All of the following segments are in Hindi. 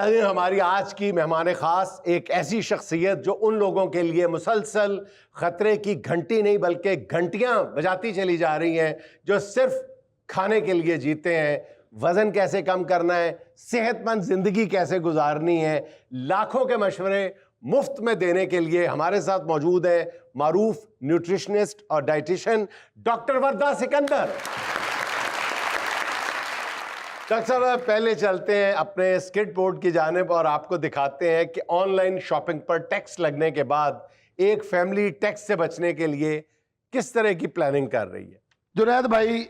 अरे हमारी आज की मेहमान खास एक ऐसी शख्सियत जो उन लोगों के लिए मुसलसल खतरे की घंटी नहीं बल्कि घंटियां बजाती चली जा रही हैं, जो सिर्फ खाने के लिए जीते हैं। वजन कैसे कम करना है, सेहतमंद जिंदगी कैसे गुजारनी है, लाखों के मशवरे मुफ्त में देने के लिए हमारे साथ मौजूद है मारूफ न्यूट्रिशनिस्ट और डाइटिशियन डॉक्टर वर्दा सिकंदर। डॉक्टर साहब, पहले चलते हैं अपने स्किट बोर्ड की जानिब और आपको दिखाते हैं कि ऑनलाइन शॉपिंग पर टैक्स लगने के बाद एक फैमिली टैक्स से बचने के लिए किस तरह की प्लानिंग कर रही है। जुनैद भाई,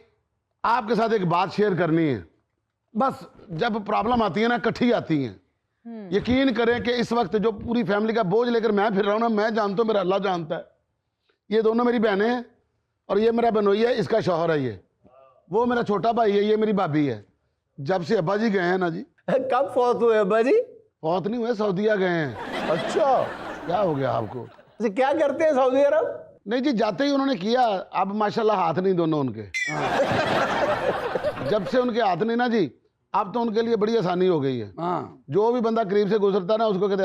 आपके साथ एक बात शेयर करनी है। बस जब प्रॉब्लम आती है ना, इकट्ठी आती हैं। यकीन करें कि इस वक्त जो पूरी फैमिली का बोझ लेकर मैं फिर रहा हूँ ना, मैं जानता हूँ, मेरा अल्लाह जानता है। ये दोनों मेरी बहनें हैं और ये मेरा बनोई है, इसका शौहर है। ये वो मेरा छोटा भाई है, ये मेरी भाभी है। जब से अब्बा जी गए हैं ना जी। कब फौत हुए अब्बा जी? फौत नहीं हुए, सऊदीया गए हैं। अच्छा, क्या हो गया आपको? क्या करते हैं सऊदी अरब? नहीं जी, जाते ही उन्होंने किया, अब माशाल्लाह हाथ नहीं दोनों उनके। जब से उनके हाथ नहीं ना जी, अब तो उनके लिए बड़ी आसानी हो गई है। जो भी बंदा करीब से गुजरता ना, उसको कहते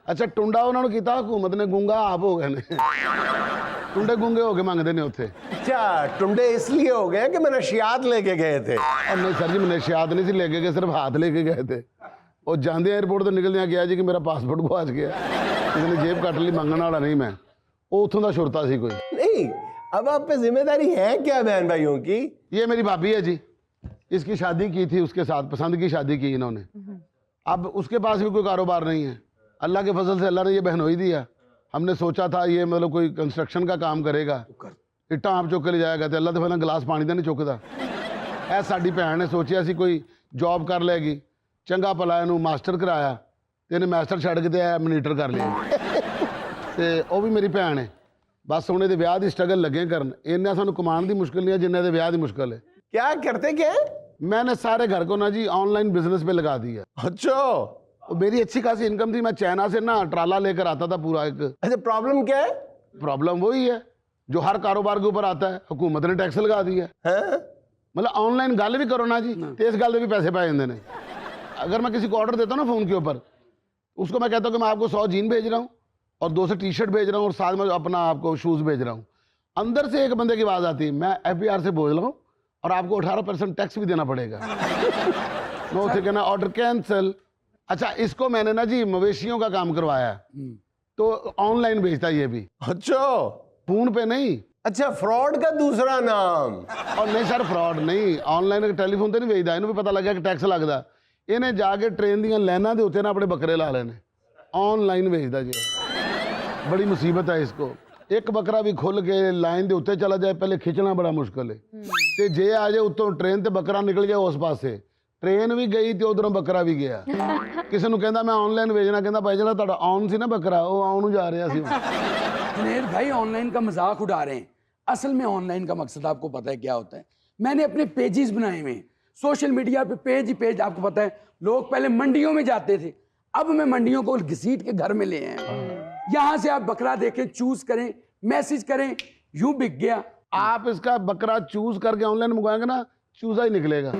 अच्छा टुंडा उन्होंने किया, हुकूमत ने गूंगा आप हो गए ने। टुंडे गूंगे हो गए मांगते ने उत्थे। अच्छा, टुंडे इसलिए हो गए कि मनशियात लेके गए थे? और नहीं सर जी, मनशियात नहीं सी लेके गए, सिर्फ हाथ लेके गए थे। और जाते एयरपोर्ट तो निकलने गया जी कि मेरा पासपोर्ट गुआच गया, किसी ने जेब कट ली, मंगने वाला नहीं मैं। वो उतों का शुरता सी कोई नहीं। अब आप पे जिम्मेदारी है क्या बहन भाइयों की? ये मेरी भाभी है जी, इसकी शादी की थी उसके साथ, पसंद की शादी की इन्होंने। अब उसके पास भी कोई कारोबार नहीं है। अल्लाह के फजल से अल्लाह ने ये बहनोई दिया। हमने सोचा था ये मतलब कोई कंस्ट्रक्शन का काम करेगा, इट्टा आप चुक के ले जाएगा, तो अल्लाह तो फिर गिलास पानी का नहीं चुकता। ऐ साडी भैन ने सोचा सी कोई जॉब कर लेगी, चंगा भला इनू मास्टर कराया, तो इन्हें मास्टर छड़ के तो मनीटर कर लिया। तो वह भी मेरी भैन है। बस हुण इहदे विआह दी स्ट्रगल लगे करन। इन्ना सानू कमाने की मुश्किल नहीं है जिन्ना इहदे विआह दी मुश्किल है। क्या करते क्या? मैंने सारे घर को ना जी ऑनलाइन बिजनेस पे लगा दिया। अच्छा, और मेरी अच्छी खासी इनकम थी। मैं चाइना से ना ट्राला लेकर आता था पूरा एक। अच्छा, प्रॉब्लम क्या है? प्रॉब्लम वही है जो हर कारोबार के ऊपर आता है, हुकूमत ने टैक्स लगा दिया। मतलब ऑनलाइन गल भी करो ना जी, तो इस गल के भी पैसे पाए जाते हैं। अगर मैं किसी को ऑर्डर देता हूँ ना फोन के ऊपर, उसको मैं कहता हूँ कि मैं आपको 100 जीन भेज रहा हूँ और 200 टी शर्ट भेज रहा हूँ और साथ में अपना आपको शूज़ भेज रहा हूँ। अंदर से एक बंदे की आवाज़ आती है, मैं FBR से बोल रहा हूँ और आपको 18% टैक्स भी देना पड़ेगा। मैं उसे कहना ऑर्डर कैंसिल। अच्छा, इसको मैंने ना जी मवेशियों का काम करवाया, तो ऑनलाइन भेजता ये भी। अच्छा, फोन पे नहीं। अच्छा, फ्रॉड का दूसरा नाम? और नहीं सर, फ्रॉड नहीं, ऑनलाइन टेलीफोन तो नहीं भेजता। इन्हों भी पता लग गया कि टैक्स लगता, इन्हें जाके ट्रेन दी लाइना के उत्ते ना अपने बकरे ला लेने, ऑनलाइन भेजता जी। बड़ी मुसीबत है इसको। एक बकरा भी खुल के लाइन के उत्ते चला जाए, पहले खिंचना बड़ा मुश्किल है। ते जे आ जाए उत्तों ट्रेन ते बकरा निकल जाए उस पासे, ट्रेन भी गई तो उधरों बकरा भी गया। किसी ने कहता मैं ऑनलाइन भेजना, कहता भाई जरा तुहाडा ऑन सी ना बकरा, वो आउन जा रहा सी। जुनैद भाई ऑनलाइन का मजाक उड़ा रहे हैं। असल में ऑनलाइन का मकसद आपको पता है क्या होता है? मैंने अपने पेजेस बनाए हुए हैं सोशल मीडिया पे, पेज ही पेज। आपको पता है लोग पहले मंडियों में जाते थे, अब मैं मंडियों को घसीट के घर में ले आए। यहाँ से आप बकरा देखें, चूज करें, मैसेज करें, यूं बिक गया। आप इसका बकरा चूज करके ऑनलाइन मंगवाएंगे ना, चूजा ही निकलेगा।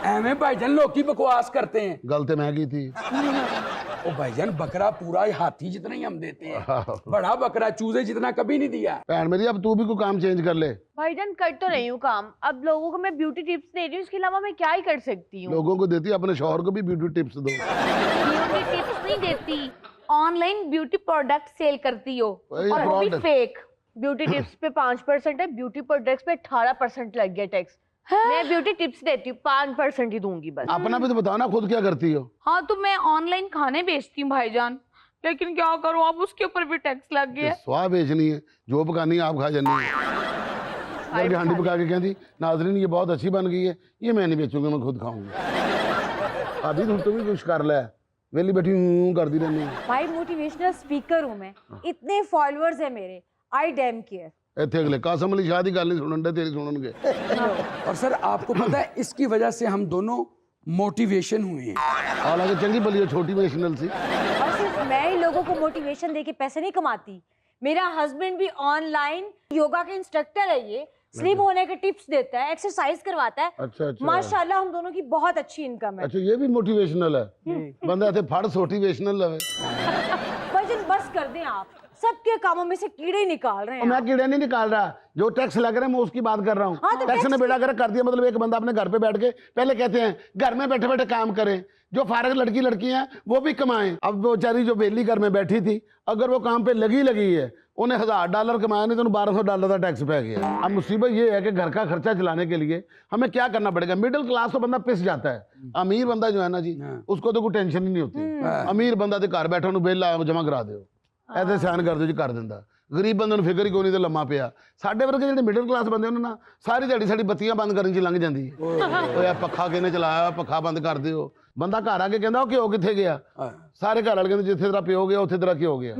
एवं भाईजान लोग की बकवास करते हैं। गलती महंगी थी। ओ भाईजान, बकरा पूरा हाथी जितना ही हम देते हैं, बड़ा बकरा चूजे जितना कभी नहीं दिया। भैन मेरी, अब तू भी कोई काम चेंज कर ले। भाईजान कर तो रही हूँ काम, अब लोगों को मैं ब्यूटी टिप्स दे रही हूँ, इसके अलावा मैं क्या ही कर सकती हूँ? लोगों को देती, अपने शौहर को भी ब्यूटी टिप्स दो। ब्यूटी टिप्स नहीं देती, ऑनलाइन ब्यूटी प्रोडक्ट सेल करती हो, वही और वो भी product। फेक। ब्यूटी टिप्स पे 5% है, ब्यूटी प्रोडक्ट्स पे 18% लग गया टैक्स। मैं ब्यूटी टिप्स देती हूँ, 5% ही दूंगी बस। अपना भी तो बताओ ना, खुद क्या करती हो? हाँ, तो मैं ऑनलाइन खाने बेचती हूँ भाईजान, लेकिन क्या करूँ, अब उसके ऊपर भी टैक्स लग गया। स्वाह बेचनी है, जो पकानी है आप खा जानी है। हांडी पका के कहती नाजरीन ये बहुत अच्छी बन गई है, ये मैं नहीं बेचूंगी, मैं खुद खाऊंगी। अभी तुम भी कुछ कर ले, वेली बैठी हूँ करती रहनी है। भाई मोटिवेशनल स्पीकर हूँ मैं, इतने फॉलोअर्स है मेरे, आई डैम केयर। इतने अगले कासम अली शाह की गल नहीं सुनन दे, तेरी सुननगे। और सर आपको पता है इसकी वजह से हम दोनों मोटिवेशन हुए हैं। हालांकि चंगी भली है, छोटी नेशनल सी। और सिर्फ मैं ही लोगों को मोटिवेशन देके पैसे नहीं कमाती, मेरा हस्बैंड भी ऑनलाइन योगा के इंस्ट्रक्टर है। ये स्लिम होने के टिप्स देता है, एक्सरसाइज करवाता है। अच्छा अच्छा माशाल्लाह हम दोनों की बहुत अच्छी इनकम है। अच्छा ये भी मोटिवेशनल है बंदा इतने फड़ मोटिवेशनल लवे वजन बस कर दें आप, सबके कामों में से कीड़े ही निकाल रहे हैं मैं आप। कीड़े नहीं निकाल रहा, जो टैक्स लग रहा है मैं उसकी बात कर रहा हूँ। हाँ, तो टैक्स ने टैक्स बेड़ा गर्क कर दिया। मतलब एक बंदा अपने घर पे बैठ के पहले कहते हैं घर में बैठे बैठे काम करें, जो फारग लड़की हैं वो भी कमाएं। अब वो बेचारी जो बेली घर में बैठी थी, अगर वो काम पे लगी है, उन्हें $1000 कमाया नहीं तो उन्हें $1200 का टैक्स पै गया। अब मुसीबत ये है कि घर का खर्चा चलाने के लिए हमें क्या करना पड़ेगा। मिडिल क्लास तो बंदा पिस जाता है, अमीर बंदा जो है ना जी उसको तो कोई टेंशन ही नहीं होती। अमीर बंदा तो घर बैठा बिल जमा करा दो, ऐसे साइन कर दो जी कर दिंदा। गरीब बंदे फिक्र ही कोई नहीं तो लम्मा पिया। साडे वर्गे ਜਿਹੜੇ ਮਿਡਲ ਕਲਾਸ ਬੰਦੇ ਉਹਨਾਂ ਨਾ ਸਾਰੀ ਦਿਹਾੜੀ ਸਾਡੀ ਬੱਤੀਆਂ ਬੰਦ ਕਰਨ 'ਚ ਲੰਘ ਜਾਂਦੀ ਹੈ। ਓਏ ਆ ਪੱਖਾ ਕਿਹਨੇ ਚਲਾਇਆ, ਪੱਖਾ ਬੰਦ ਕਰ ਦਿਓ। ਬੰਦਾ ਘਰ ਆ ਕੇ ਕਹਿੰਦਾ ਉਹ ਘਿਓ ਕਿੱਥੇ ਗਿਆ, ਸਾਰੇ ਘਰ ਵਾਲੇ ਕਹਿੰਦੇ ਜਿੱਥੇ ਤੇਰਾ ਪਿਓ ਗਿਆ ਉੱਥੇ ਤੇਰਾ ਘਿਓ ਗਿਆ।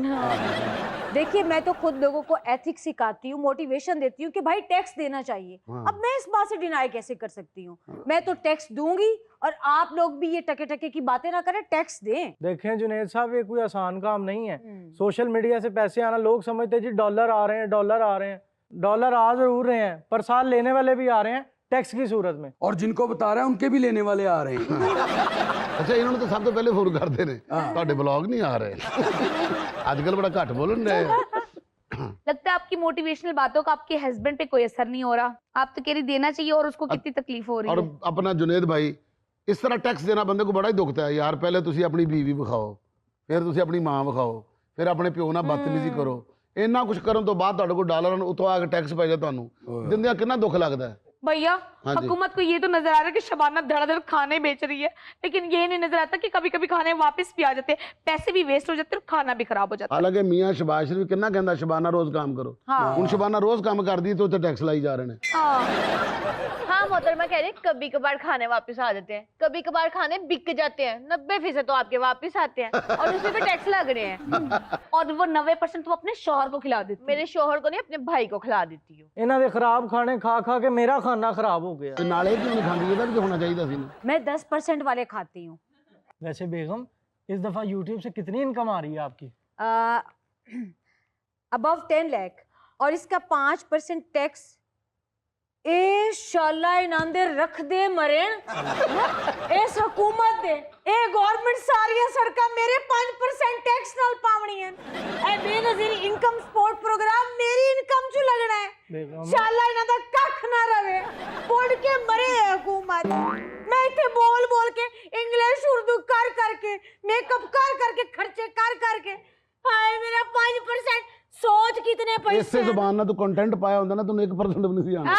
देखिए मैं तो खुद लोगों को एथिक्स सिखाती हूँ, मोटिवेशन देती हूँ कि भाई टैक्स देना चाहिए। अब मैं इस बात से डिनाई कैसे कर सकती हूँ? मैं तो टैक्स दूंगी और आप लोग भी ये टके टके की बातें ना करें, टैक्स दें। देखें जुनेद साहब, ये कोई आसान काम नहीं है। सोशल मीडिया से पैसे आना, लोग समझते जी डॉलर आ रहे हैं, डॉलर आ रहे हैं। डॉलर आ जरूर रहे हैं पर साल लेने वाले भी आ रहे हैं टैक्स की सूरत में, और जिनको बता रहा है उनके भी लेने वाले आ रहे हैं। ਅੱਛਾ ਇਹਨਾਂ ਨੂੰ ਤਾਂ ਸਭ ਤੋਂ ਪਹਿਲੇ ਫੋਨ ਕਰਦੇ ਨੇ, ਤੁਹਾਡੇ ਬਲੌਗ ਨਹੀਂ ਆ ਰਹੇ। ਅੱਜ ਕੱਲ ਬੜਾ ਘੱਟ ਬੋਲਣ ਦੇ। लगता है आपकी मोटिवेशनल बातों का आपके हस्बैंड पे कोई असर नहीं हो रहा। आप तो कह रही देना चाहिए और उसको कितनी तकलीफ हो रही और है। अपना जुनेद भाई इस तरह टैक्स देना बंदे को बड़ा ही दुखता है यार। पहले तुसी अपनी बीवी विखाओ, फिर तुसी अपनी मां विखाओ, फिर अपने प्यो ਨਾਲ ਬਦਤਮੀਜ਼ੀ ਕਰੋ। ਇੰਨਾ ਕੁਝ ਕਰਨ ਤੋਂ ਬਾਅਦ ਤੁਹਾਡੇ ਕੋਲ ਡਾਲਰਾਂ ਉਤੋਂ ਆ ਕੇ ਟੈਕਸ ਪੈ ਜਾ, ਤੁਹਾਨੂੰ ਦਿੰਦਿਆਂ कितना दुख लगता है। भैया हाँ जी। हुकूमत को ये तो नजर आ रहा है कि शबाना धड़ाधड़ खाने बेच रही है, लेकिन ये नहीं नजर आता कि कभी कभी खाने वापस भी आ जाते हैं, पैसे भी वेस्ट हो जाते हैं और खाना भी खराब हो जाता है। हालांकि मियां शबाश भी कितना कहता शबाना रोज काम करो। ਹੁਣ शबाना रोज काम करदी तो उत्ते टैक्स लाई जा रहे हैं। हाँ मोहतरमा कह रहे कभी कभार खाने वापस आ जाते हैं, कभी कभार खाने बिक जाते हैं। 90% तो आपके वापस आते हैं और उसी पे टैक्स लग रहे हैं। और वो 90% तो अपने शौहर को खिला देती है। मेरे शोहर को नहीं, अपने भाई को खिला देती हूँ। इन्हों के खराब खाने खा खा के मेरा खाना खराब हो गया। ਤੇ ਨਾਲੇ ਕਿਉਂ नहीं खांदी, ਇਹਦਾ भी होना चाहिए ਸੀ। मैं 10% वाले खाती हूँ। वैसे बेगम इस दफा यूट्यूब से कितनी इनकम आ रही है आपकी? अबव 10 लाख और इसका 5% टैक्स। ए शाला इनांदे रख दे मरेन इस हुकूमत दे ए गवर्नमेंट सारिया सड़का मेरे 5% टैक्स नाल पावनी है। ए बेनजीर इनकम सपोर्ट प्रोग्राम मेरी इनकम चु लगना है। बेगम शाला इनांदा कख ना रवे, पढ़ के मरे है हुकूमत। मैं इथे बोल बोल के इंग्लिश उर्दू कर करके मेकअप कर करके खर्चे कर करके हाय मेरा 5% सोच कितने पैसे ਇਸੇ ਜ਼ੁਬਾਨ ਨਾਲ ਤੂੰ ਕੰਟੈਂਟ ਪਾਇਆ ਹੁੰਦਾ ਨਾ ਤੈਨੂੰ 1% ਵੀ ਨਹੀਂ ਸੀ ਆਣਾ।